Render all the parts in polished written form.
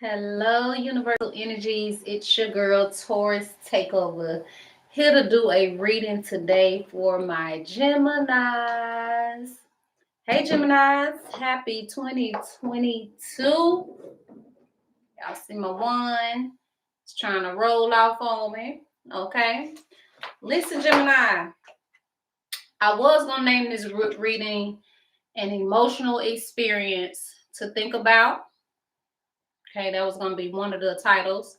Hello, Universal Energies. It's your girl, Taurus Takeover. Here to do a reading today for my Geminis. Hey, Geminis. Happy 2022. Y'all see my one. It's trying to roll off on me. Okay. Listen, Gemini. I was going to name this reading an emotional experience to think about. Okay, that was going to be one of the titles.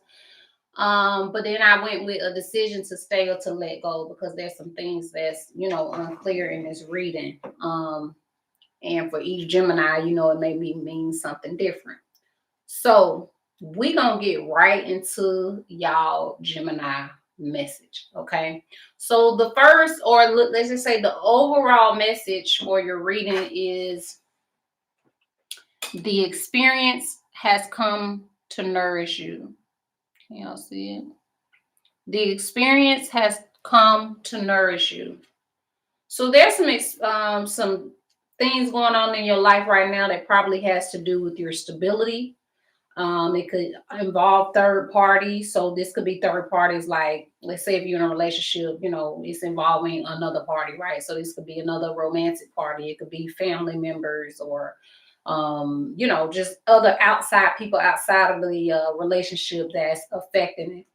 But then I went with a decision to stay or to let go because there's some things that's, unclear in this reading. And for each Gemini, it may mean something different. So we're going to get right into y'all Gemini message. Okay. So the first, or let's just say the overall message for your reading is the experience has come to nourish you. Can y'all see it? The experience has come to nourish you. So there's some things going on in your life right now that probably has to do with your stability. It could involve third parties. So this could be third parties, like let's say if you're in a relationship, it's involving another party, right? So this could be another romantic party. It could be family members or just other outside people outside of the relationship that's affecting it.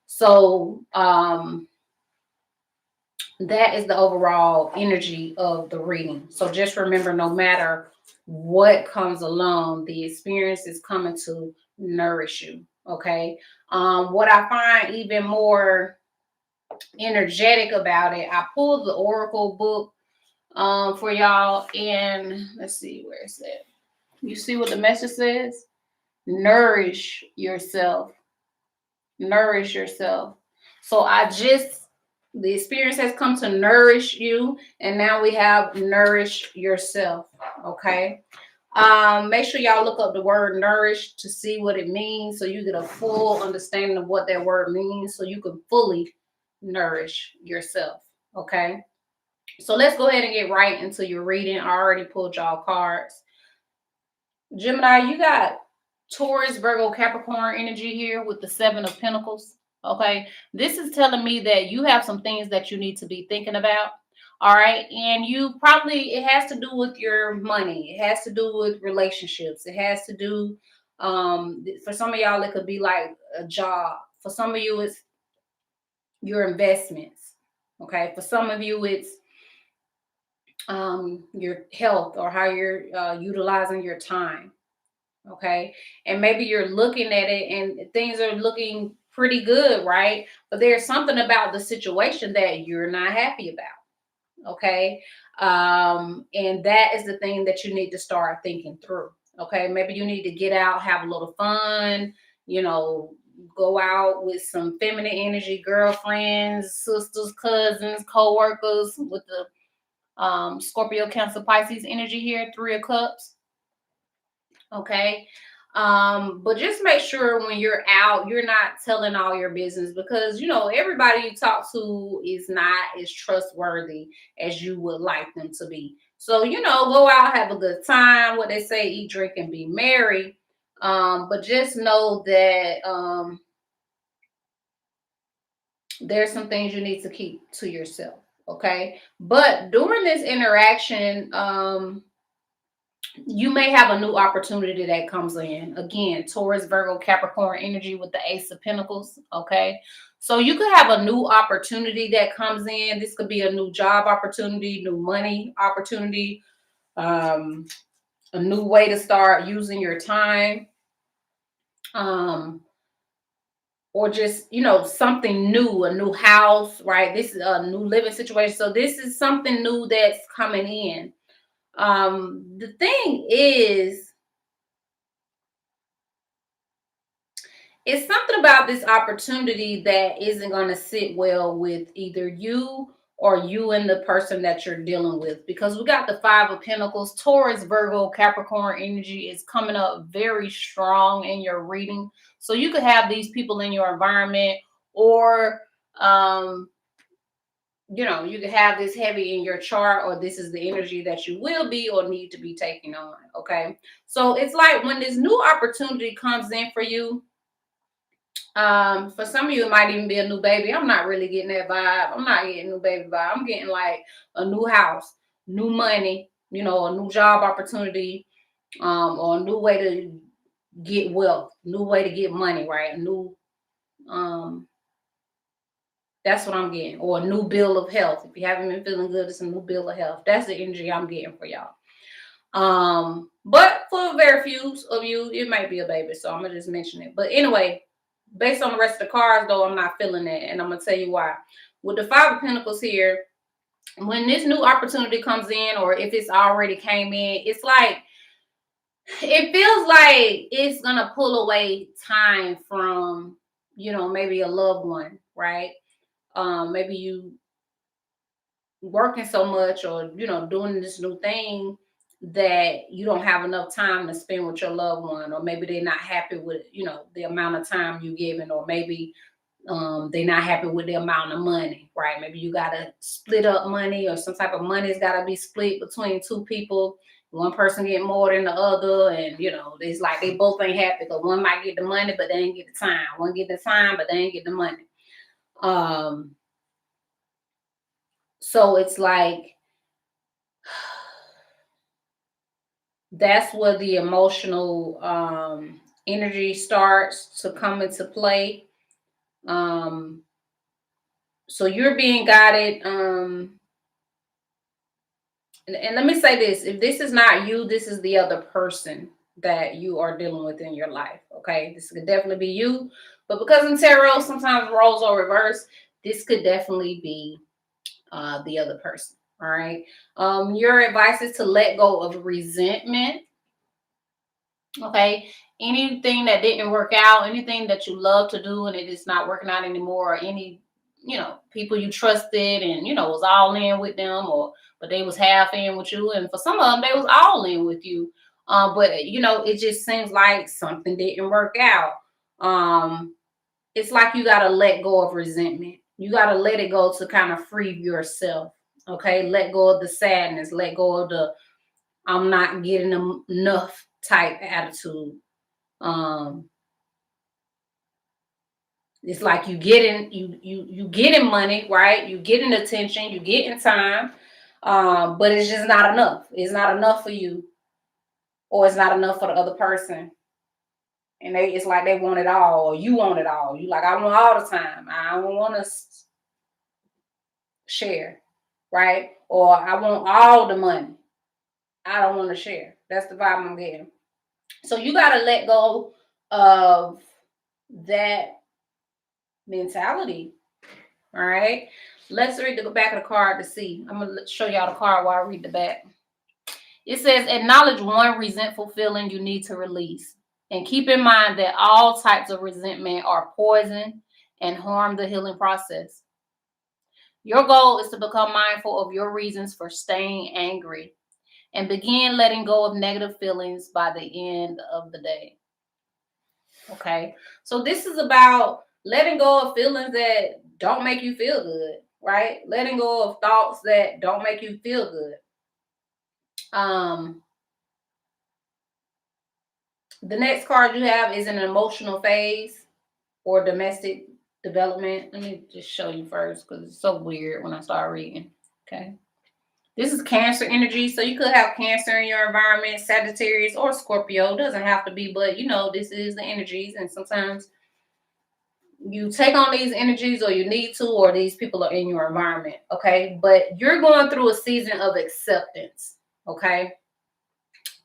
So that is the overall energy of the reading. So just remember, no matter what comes along, the experience is coming to nourish you. Okay. What I find even more energetic about it, I pulled the Oracle book for y'all, and let's see where it's at. You see what the message says? Nourish yourself. Nourish yourself. So the experience has come to nourish you, and now we have nourish yourself. Okay. Make sure y'all look up the word nourish to see what it means so you get a full understanding of what that word means so you can fully nourish yourself. Okay. So let's go ahead and get right into your reading. I already pulled y'all cards. Gemini, you got Taurus, Virgo, Capricorn energy here with the Seven of Pentacles. Okay. This is telling me that you have some things that you need to be thinking about. All right. And it has to do with your money. It has to do with relationships. It has to do, for some of y'all, it could be like a job. For some of you, it's your investments. Okay. For some of you, it's your health or how you're utilizing your time. Okay. And maybe you're looking at it and things are looking pretty good, right? But there's something about the situation that you're not happy about. Okay. And that is the thing that you need to start thinking through. Okay. Maybe you need to get out, have a little fun, go out with some feminine energy, girlfriends, sisters, cousins, co-workers with the Scorpio, Cancer, Pisces energy here, Three of Cups. Okay. But just make sure when you're out, you're not telling all your business because everybody you talk to is not as trustworthy as you would like them to be. So, go out, have a good time. What they say, eat, drink, and be merry. But just know that there's some things you need to keep to yourself. Okay. But during this interaction, you may have a new opportunity that comes in. Again, Taurus, Virgo, Capricorn energy with the Ace of Pentacles. Okay. So you could have a new opportunity that comes in. This could be a new job opportunity, new money opportunity, a new way to start using your time. Or just, something new, a new house, right? This is a new living situation. So this is something new that's coming in. The thing is, it's something about this opportunity that isn't going to sit well with either you or you and the person that you're dealing with, because we got the Five of Pentacles. Taurus, Virgo, Capricorn energy is coming up very strong in your reading. So you could have these people in your environment, or you can have this heavy in your chart, or this is the energy that you will be or need to be taking on. Okay. So it's like when this new opportunity comes in for you, for some of you, it might even be a new baby. I'm not really getting that vibe. I'm not getting new baby vibe. I'm getting like a new house, new money, a new job opportunity, or a new way to get wealth, new way to get money, right? A new, um, that's what I'm getting, or a new bill of health. If you haven't been feeling good, it's a new bill of health. That's the energy I'm getting for y'all. But for very few of you, it might be a baby, so I'm gonna just mention it. But anyway, based on the rest of the cards, though, I'm not feeling that, and I'm gonna tell you why. With the Five of Pentacles here, when this new opportunity comes in, or if it's already came in, it's like it feels like it's gonna pull away time from, maybe a loved one, right? Maybe you working so much, or doing this new thing that you don't have enough time to spend with your loved one, or maybe they're not happy with the amount of time you're giving, or maybe they're not happy with the amount of money, right? Maybe you gotta split up money, or some type of money's gotta be split between two people. One person get more than the other, and it's like they both ain't happy, because one might get the money but they ain't get the time. One get the time but they ain't get the money. So it's like that's where the emotional energy starts to come into play. So you're being guided. And let me say this: if this is not you, this is the other person that you are dealing with in your life. Okay, this could definitely be you, but because in tarot sometimes roles are reversed, this could definitely be the other person. All right. Your advice is to let go of resentment. Okay. Anything that didn't work out, anything that you love to do and it is not working out anymore, or any, people you trusted and, was all in with them, but they was half in with you. And for some of them, they was all in with you. But it just seems like something didn't work out. It's like you got to let go of resentment. You got to let it go to kind of free yourself. Okay. Let go of the sadness, let go of the, I'm not getting enough type attitude. um it's like you getting money, right? You getting attention, you getting time, but it's just not enough. It's not enough for you, or it's not enough for the other person, and it's like they want it all, or you want it all. You like, I want all the time, I don't want to share, right? Or I want all the money, I don't want to share. That's the vibe I'm getting. So you got to let go of that mentality. All right. Let's read the back of the card to see. I'm going to show y'all the card while I read the back. It says, acknowledge one resentful feeling you need to release. And keep in mind that all types of resentment are poison and harm the healing process. Your goal is to become mindful of your reasons for staying angry and begin letting go of negative feelings by the end of the day. Okay. So this is about letting go of feelings that don't make you feel good, right? Letting go of thoughts that don't make you feel good. The next card you have is an emotional phase or domestic development. Let me just show you first, because it's so weird when I start reading. Okay. This is Cancer energy. So you could have Cancer in your environment, Sagittarius or Scorpio. It doesn't have to be, but this is the energies. And sometimes you take on these energies, or you need to, or these people are in your environment. Okay. But you're going through a season of acceptance. Okay.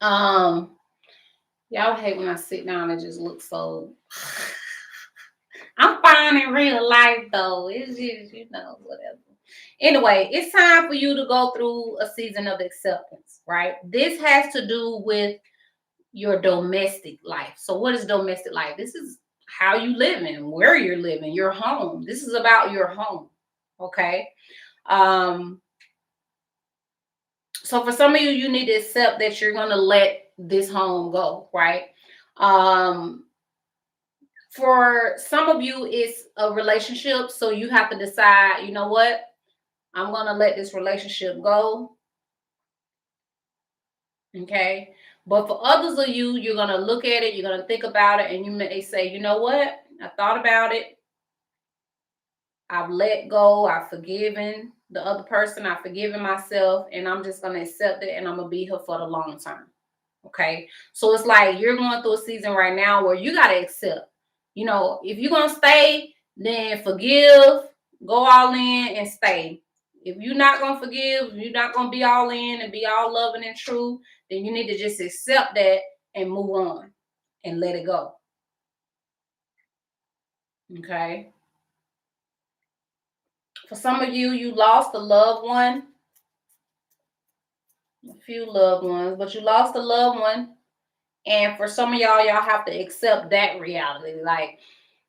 Y'all hate when I sit down and just look so I'm fine in real life though. It's just, whatever. Anyway, it's time for you to go through a season of acceptance, right? This has to do with your domestic life. So what is domestic life? This is how you living, where you're living, your home. This is about your home. Okay. So for some of you, you need to accept that you're going to let this home go, right? For some of you, it's a relationship. So you have to decide, you know what? I'm going to let this relationship go. Okay. But for others of you, you're going to look at it, you're going to think about it, and you may say, you know what? I thought about it. I've let go. I've forgiven the other person. I've forgiven myself. And I'm just going to accept it. And I'm going to be here for the long term. Okay. So it's like you're going through a season right now where you got to accept. You know, if you're going to stay, then forgive, go all in and stay. If you're not going to forgive, you're not going to be all in and be all loving and true, then you need to just accept that and move on and let it go. Okay. For some of you, you lost a loved one, a few loved ones, but you lost a loved one. And for some of y'all have to accept that reality. Like,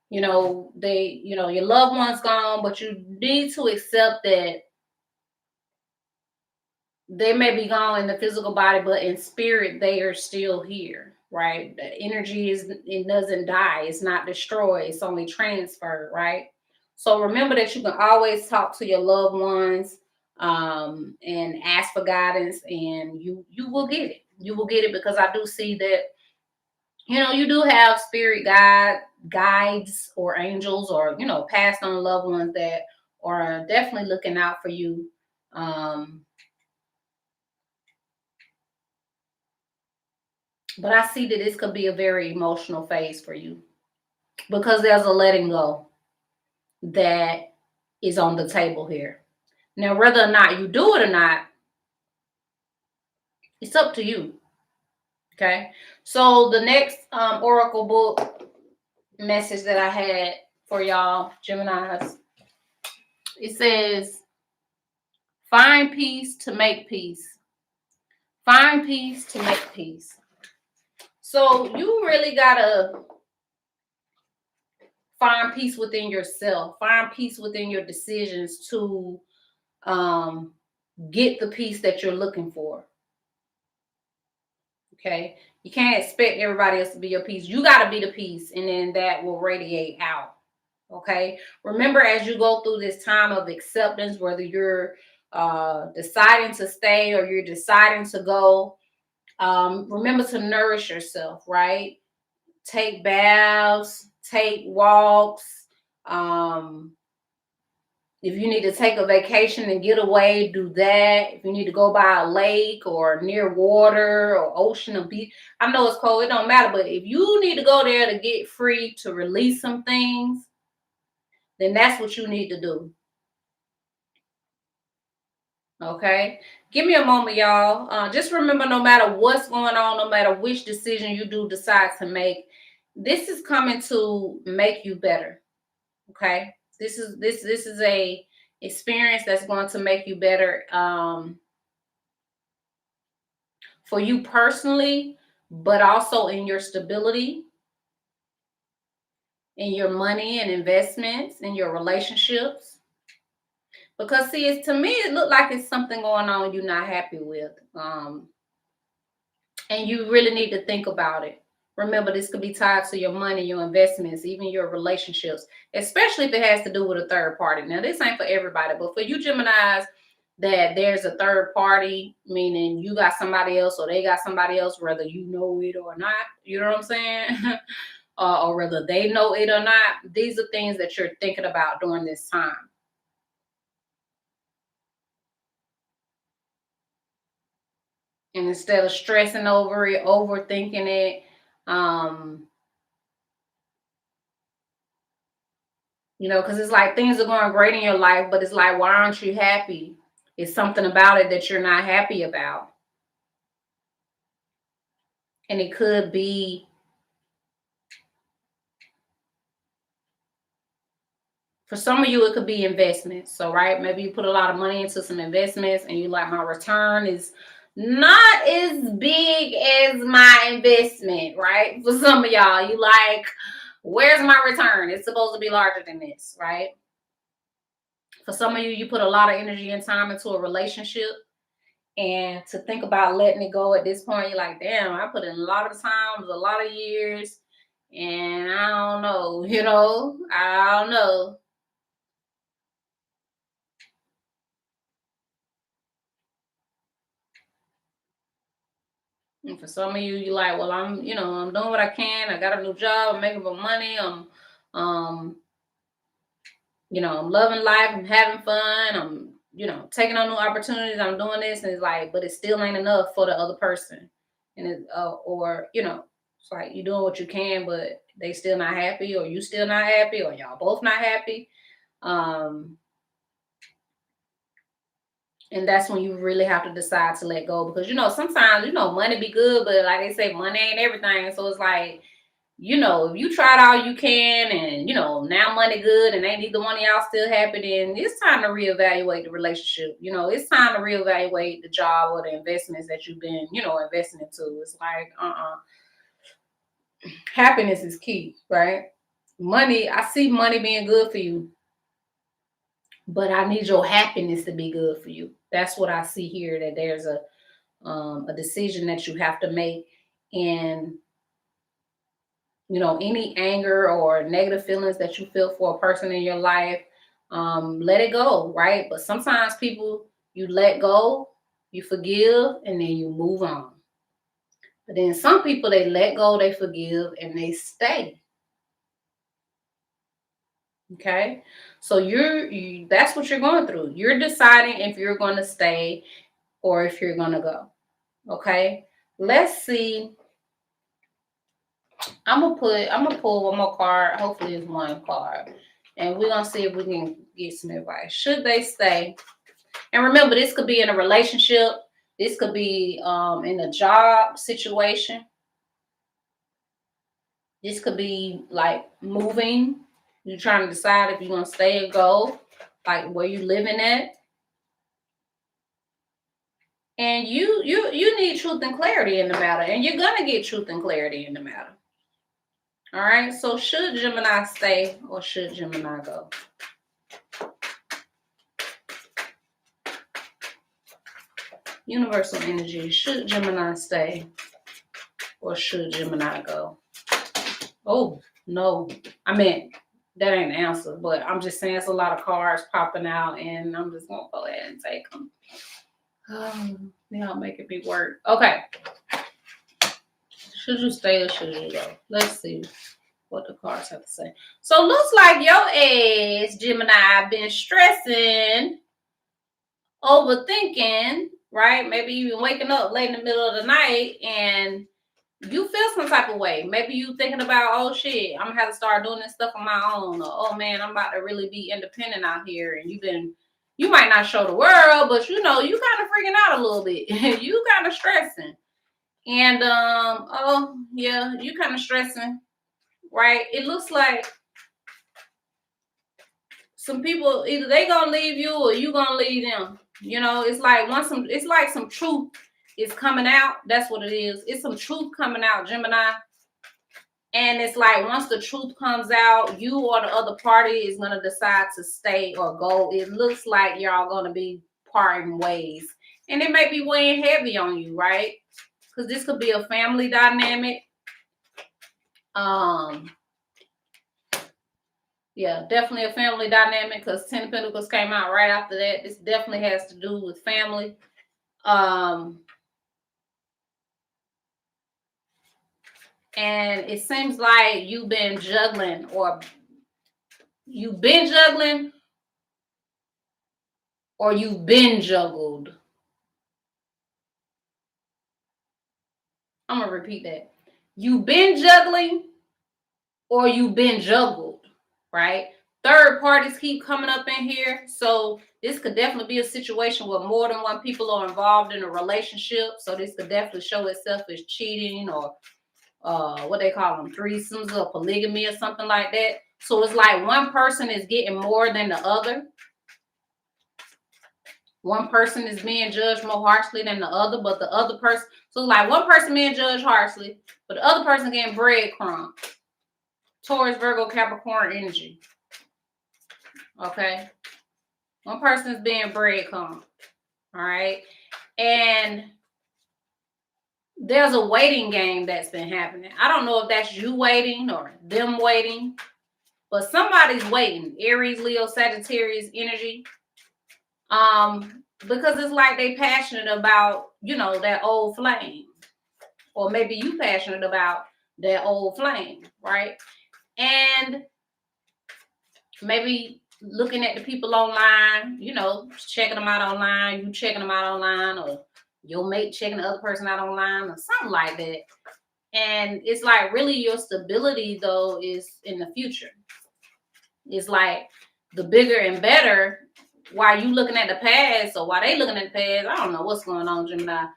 you know, your loved one's gone, but you need to accept that they may be gone in the physical body, but in spirit, they are still here, right? The energy it doesn't die, it's not destroyed, it's only transferred, right? So remember that you can always talk to your loved ones and ask for guidance, and you will get it. You will get it because I do see that, you know, you do have spirit guides or angels or, you know, passed on loved ones that are definitely looking out for you. But I see that this could be a very emotional phase for you because there's a letting go that is on the table here. Now, whether or not you do it or not, it's up to you. Okay. So the next Oracle book message that I had for y'all, Geminis, it says, find peace to make peace. Find peace to make peace. So you really gotta find peace within yourself. Find peace within your decisions to get the peace that you're looking for. Okay. You can't expect everybody else to be your peace. You got to be the peace, and then that will radiate out. Okay. Remember, as you go through this time of acceptance, whether you're deciding to stay or you're deciding to go, remember to nourish yourself, right? Take baths, take walks. If you need to take a vacation and get away, do that. If you need to go by a lake or near water or ocean or beach, I know it's cold, it don't matter. But if you need to go there to get free, to release some things, then that's what you need to do. Okay. Give me a moment, y'all. Just remember, no matter what's going on, no matter which decision you do decide to make, this is coming to make you better. Okay. This is a experience that's going to make you better for you personally, but also in your stability, in your money and investments, in your relationships. Because see, it's, to me, it looked like it's something going on you're not happy with. And you really need to think about it. Remember, this could be tied to your money, your investments, even your relationships, especially if it has to do with a third party. Now, this ain't for everybody, but for you Geminis, that there's a third party, meaning you got somebody else or they got somebody else, whether you know it or not, you know what I'm saying? Or whether they know it or not. These are things that you're thinking about during this time. And instead of stressing over it, overthinking it, you know, because it's like things are going great in your life, but it's like, why aren't you happy? It's something about it that you're not happy about. And it could be, for some of you, it could be investments. So, right, maybe you put a lot of money into some investments and you like, my return is not as big as my investment, right? For some of y'all, you like, where's my return? It's supposed to be larger than this, right? For some of you, you put a lot of energy and time into a relationship, and to think about letting it go at this point, you're like, damn, I put in a lot of times, a lot of years, and I don't know, I don't know. And for some of you, you're like, well, I'm doing what I can. I got a new job. I'm making more money. Um, I'm loving life. I'm having fun. I'm, taking on new opportunities. I'm doing this. And it's like, but it still ain't enough for the other person. And it's like you're doing what you can, but they still not happy, or you still not happy, or y'all both not happy. And that's when you really have to decide to let go, because sometimes money be good, but like they say, money ain't everything. So it's like, if you tried all you can, and now money good and ain't neither one of y'all still happy, then it's time to reevaluate the relationship. It's time to reevaluate the job or the investments that you've been investing into. It's like, happiness is key, right? Money, I see money being good for you, but I need your happiness to be good for you. That's what I see here, that there's a decision that you have to make. And any anger or negative feelings that you feel for a person in your life, let it go, right? But sometimes people, you let go, you forgive, and then you move on. But then some people, they let go, they forgive, and they stay. Okay, so that's what you're going through. You're deciding if you're going to stay or if you're going to go. Okay, let's see. I'm gonna pull one more card. Hopefully it's one card. And we're gonna see if we can get some advice. Should they stay? And remember, this could be in a relationship. This could be in a job situation. This could be like moving. You're trying to decide if you're gonna stay or go, like where you living at. And you need truth and clarity in the matter, and you're gonna get truth and clarity in the matter. All right. So should Gemini stay or should Gemini go? Universal energy. Should Gemini stay or should Gemini go? Oh, no. I mean, that ain't the answer, but I'm just saying it's a lot of cards popping out, and I'm just going to go ahead and take them. Y'all making me work. Okay. Should you stay or should you go? Let's see what the cards have to say. So looks like your ass, Gemini, been stressing, overthinking, right? Maybe you've been waking up late in the middle of the night and you feel some type of way. Maybe you thinking about, oh shit, I'm gonna have to start doing this stuff on my own, or oh man, I'm about to really be independent out here. And you might not show the world, but you kind of freaking out a little bit. You kind of stressing. And oh yeah, you kind of stressing, right? It looks like some people, either they gonna leave you or you gonna leave them. It's like some truth is coming out. That's what it is. It's some truth coming out, Gemini. And it's like once the truth comes out, you or the other party is gonna decide to stay or go. It looks like y'all gonna be parting ways, and it may be weighing heavy on you, right? Because this could be a family dynamic. Yeah, definitely a family dynamic, because Ten of Pentacles came out right after that. This definitely has to do with family. And it seems like you've been juggling, or you've been juggled. I'm going to repeat that. You've been juggling or you've been juggled, right? Third parties keep coming up in here. So this could definitely be a situation where more than one people are involved in a relationship. So this could definitely show itself as cheating, or what they call them, threesomes or polygamy or something like that. So it's like one person is getting more than the other. One person is being judged more harshly than the other, but the other person, so like one person being judged harshly, but the other person getting breadcrumbs. Taurus, Virgo, Capricorn energy. Okay. One person is being breadcrumbed. All right. And there's a waiting game that's been happening. I don't know if that's you waiting or them waiting, but somebody's waiting. Aries, Leo, Sagittarius energy. Because it's like they passionate about, that old flame. or maybe you passionate about that old flame, right? And maybe looking at the people online, checking them out online, you checking them out online, or your mate checking the other person out online, or something like that. And it's like really your stability though is in the future. It's like the bigger and better. While you looking at the past, or while they looking at the past, I don't know what's going on, Gemini.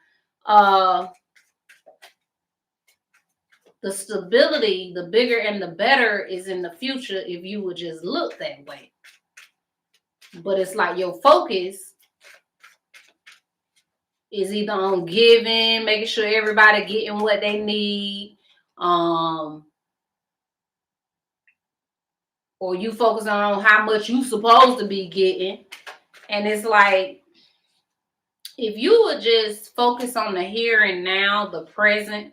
The stability, the bigger and the better is in the future if you would just look that way. But it's like your focus is either on giving, making sure everybody getting what they need, or you focus on how much you supposed to be getting. And it's like, if you would just focus on the here and now, the present,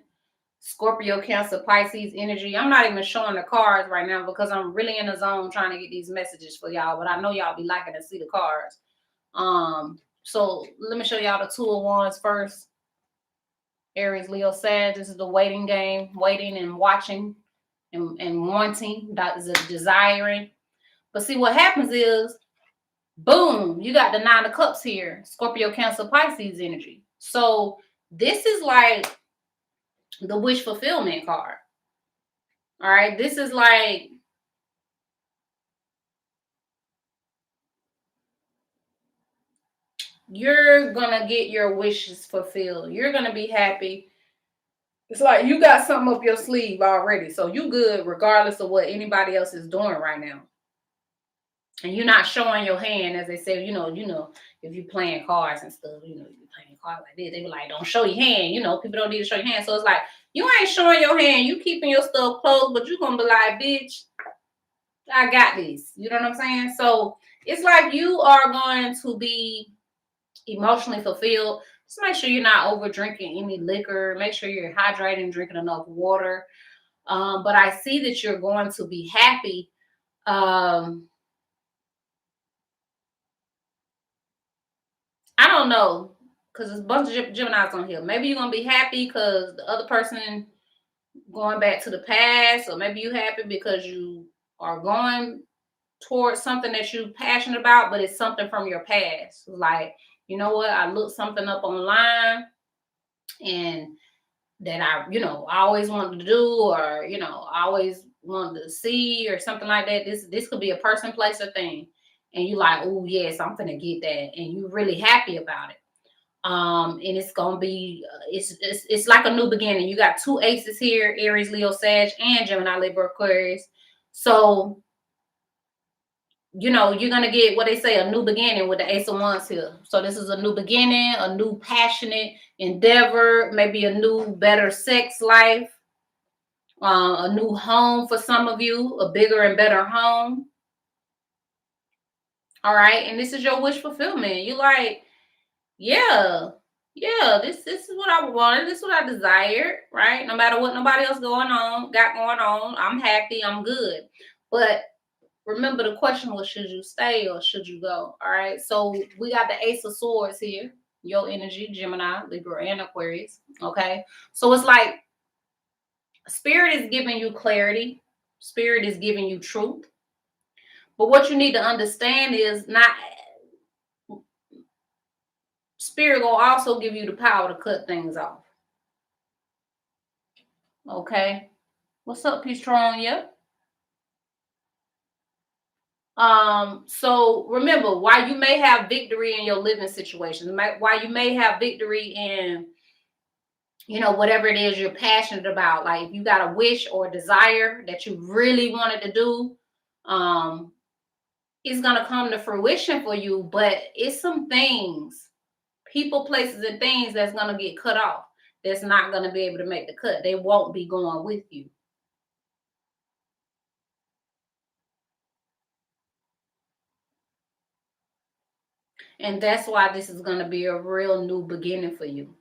Scorpio, Cancer, Pisces energy. I'm not even showing the cards right now because I'm really in the zone trying to get these messages for y'all, but I know y'all be liking to see the cards. So let me show y'all the 2 of Wands first. Aries, Leo, Sag. This is the waiting game, waiting and watching and wanting, that is a desiring. But see, what happens is, boom, you got the 9 of Cups here, Scorpio, Cancer, Pisces energy. So this is like the wish fulfillment card. All right, this is like you're gonna get your wishes fulfilled. You're gonna be happy. It's like you got something up your sleeve already, so you good regardless of what anybody else is doing right now. And you're not showing your hand, as they say. If you playing cards and stuff, you're playing cards like this. They be like, "Don't show your hand." People don't need to show your hand. So it's like you ain't showing your hand. You keeping your stuff closed, but you gonna be like, "Bitch, I got this." You know what I'm saying? So it's like you are going to be emotionally fulfilled. Just make sure you're not over drinking any liquor. Make sure you're hydrating, drinking enough water. But I see that you're going to be happy. I don't know, because there's a bunch of Geminis on here. Maybe you're going to be happy because the other person going back to the past, or maybe you happy because you are going towards something that you're passionate about, but it's something from your past. Like, you know what? I looked something up online and that I always wanted to do, or, I always wanted to see, or something like that. This could be a person, place, or thing. And you like, oh yes, I'm gonna get that. And you're really happy about it. And it's gonna be it's like a new beginning. You got 2 aces here: Aries, Leo, Sag, and Gemini, Libra, Aquarius. So you're gonna get what they say, a new beginning with the Ace of Wands here. So this is a new beginning, a new passionate endeavor, maybe a new better sex life, a new home for some of you, a bigger and better home. All right, and this is your wish fulfillment. You like, yeah, this is what I wanted. This is what I desired, right? No matter what nobody else got going on, I'm happy, I'm good. But remember, the question was, should you stay or should you go? All right, so we got the Ace of Swords here, your energy, Gemini, Libra, and Aquarius. Okay, so it's like Spirit is giving you clarity, Spirit is giving you truth. But what you need to understand is, not Spirit will also give you the power to cut things off. Okay, what's up, Peacetronia? So remember, while you may have victory in your living situations, while you may have victory in, whatever it is you're passionate about, like if you got a wish or a desire that you really wanted to do, it's gonna come to fruition for you. But it's some things, people, places, and things that's gonna get cut off. That's not gonna be able to make the cut. They won't be going with you. And that's why this is going to be a real new beginning for you.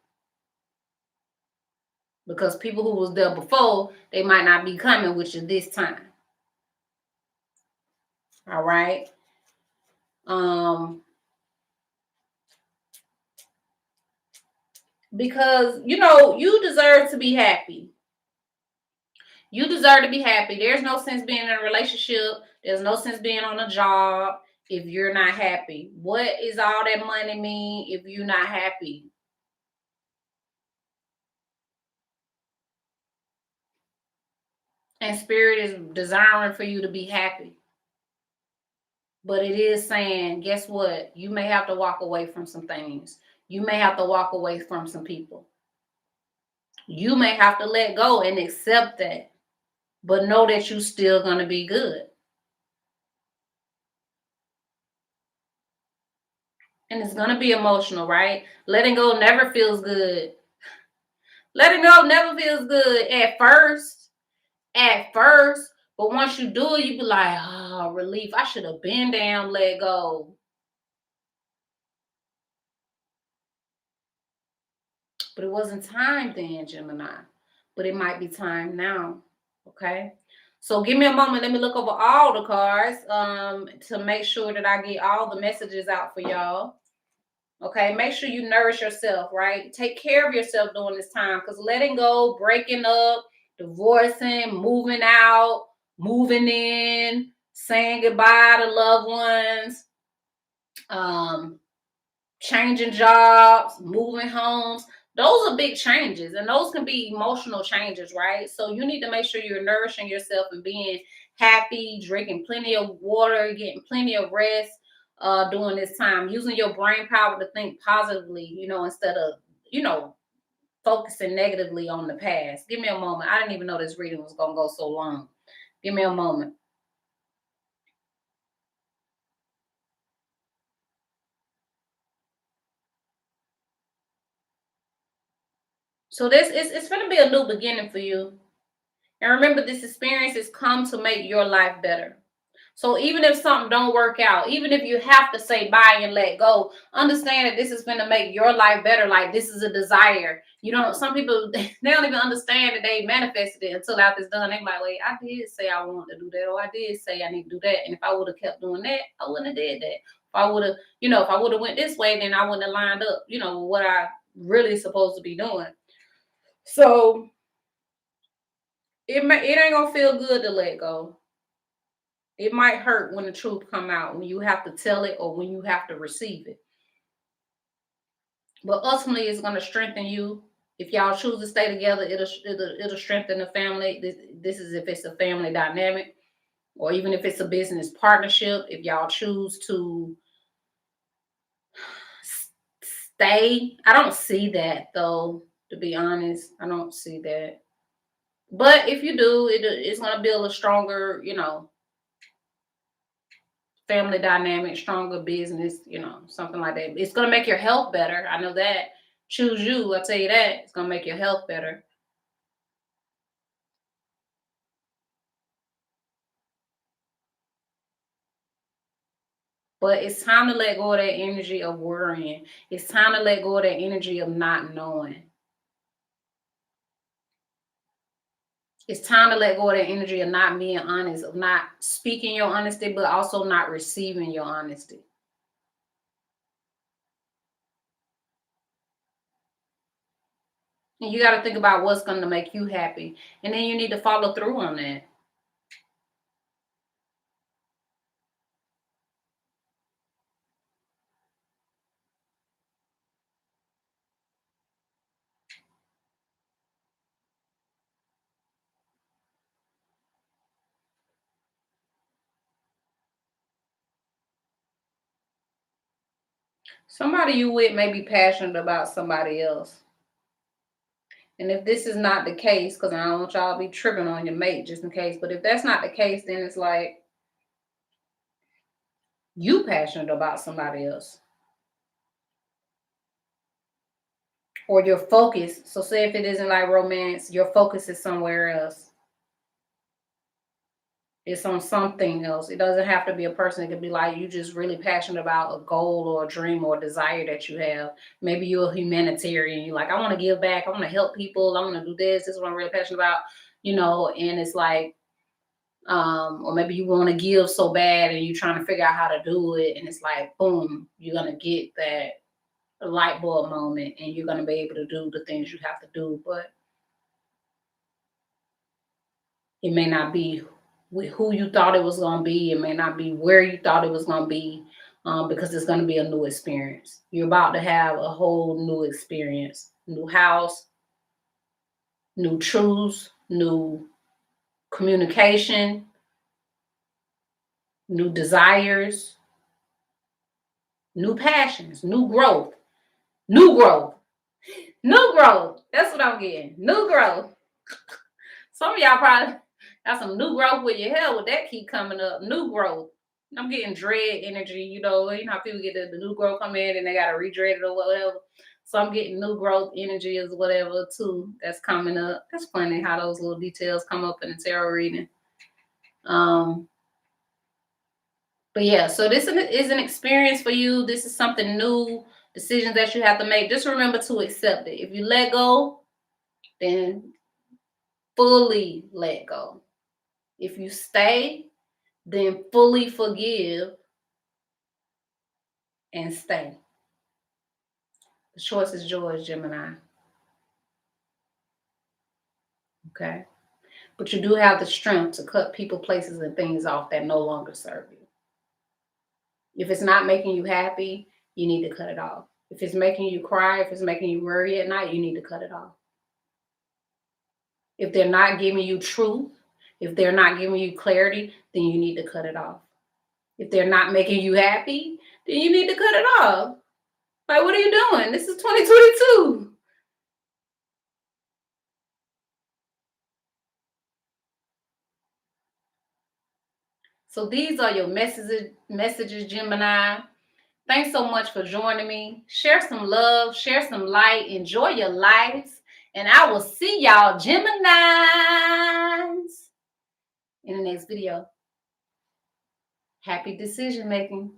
Because people who was there before, they might not be coming with you this time. All right. Because, you deserve to be happy. You deserve to be happy. There's no sense being in a relationship. There's no sense being on a job if you're not happy. What is all that money mean if you're not happy? And spirit is desiring for you to be happy. But it is saying, guess what? You may have to walk away from some things. You may have to walk away from some people. You may have to let go and accept that. But know that you're still going to be good. And it's going to be emotional, right? Letting go never feels good. Letting go never feels good at first. At first. But once you do it, you be like, oh, relief. I should have been down, let go. But it wasn't time then, Gemini. But it might be time now. Okay. So give me a moment. Let me look over all the cards to make sure that I get all the messages out for y'all. Okay, make sure you nourish yourself, right? Take care of yourself during this time, because letting go, breaking up, divorcing, moving out, moving in, saying goodbye to loved ones, um, changing jobs, moving homes. Those are big changes, and those can be emotional changes, right? So you need to make sure you're nourishing yourself and being happy, drinking plenty of water, getting plenty of rest during this time, using your brain power to think positively, instead of, you know, focusing negatively on the past. Give me a moment. I didn't even know this reading was going to go so long. Give me a moment. So this is it's going to be a new beginning for you. And remember, this experience has come to make your life better. So even if something don't work out, even if you have to say bye and let go, understand that this is going to make your life better. Like, this is a desire. Some people, they don't even understand that they manifested it until after it's done. They're like, wait, I did say I want to do that, or I did say I need to do that. And if I would have kept doing that, I wouldn't have did that. If I would have, if I would have went this way, then I wouldn't have lined up, what I really supposed to be doing. So it ain't gonna feel good to let go. It might hurt when the truth come out, when you have to tell it or when you have to receive it. But ultimately, it's gonna strengthen you. If y'all choose to stay together, it'll strengthen the family. This is if it's a family dynamic, or even if it's a business partnership. If y'all choose to stay, I don't see that though. To be honest, I don't see that. But if you do, it's gonna build a stronger, family dynamic, stronger business, something like that. It's gonna make your health better. I know that. Choose you, I'll tell you that. It's gonna make your health better. But it's time to let go of that energy of worrying. It's time to let go of that energy of not knowing. It's time to let go of that energy of not being honest, of not speaking your honesty, but also not receiving your honesty. And you got to think about what's going to make you happy. And then you need to follow through on that. Somebody you with may be passionate about somebody else. And if this is not the case, because I don't want y'all to be tripping on your mate just in case, but if that's not the case, then it's like you passionate about somebody else. Or your focus. So say if it isn't like romance, your focus is somewhere else. It's on something else. It doesn't have to be a person. It could be like you just really passionate about a goal or a dream or a desire that you have. Maybe you're a humanitarian. You're like, I want to give back. I want to help people. I want to do this. This is what I'm really passionate about. And it's like, or maybe you want to give so bad and you're trying to figure out how to do it. And it's like, boom, you're going to get that a light bulb moment, and you're going to be able to do the things you have to do. But it may not be who you thought it was going to be. It may not be where you thought it was going to be, because it's going to be a new experience. You're about to have a whole new experience, new house, new truths, new communication, new desires, new passions, new growth, new growth, new growth. That's what I'm getting. New growth. Some of y'all probably got some new growth with your hair. With that keep coming up, new growth. I'm getting dread energy. You know how people get the new growth come in and they gotta redread it or whatever. So I'm getting new growth energy as whatever too. That's coming up. That's funny how those little details come up in the tarot reading. But yeah, so this is an experience for you. This is something new, decisions that you have to make. Just remember to accept it. If you let go, then fully let go. If you stay, then fully forgive and stay. The choice is yours, Gemini. Okay? But you do have the strength to cut people, places, and things off that no longer serve you. If it's not making you happy, you need to cut it off. If it's making you cry, if it's making you worry at night, you need to cut it off. If they're not giving you truth, if they're not giving you clarity, then you need to cut it off. If they're not making you happy, then you need to cut it off. Like, what are you doing? This is 2022. So these are your messages, Gemini. Thanks so much for joining me. Share some love, share some light, enjoy your lives, and I will see y'all, Geminis, in the next video. Happy decision making.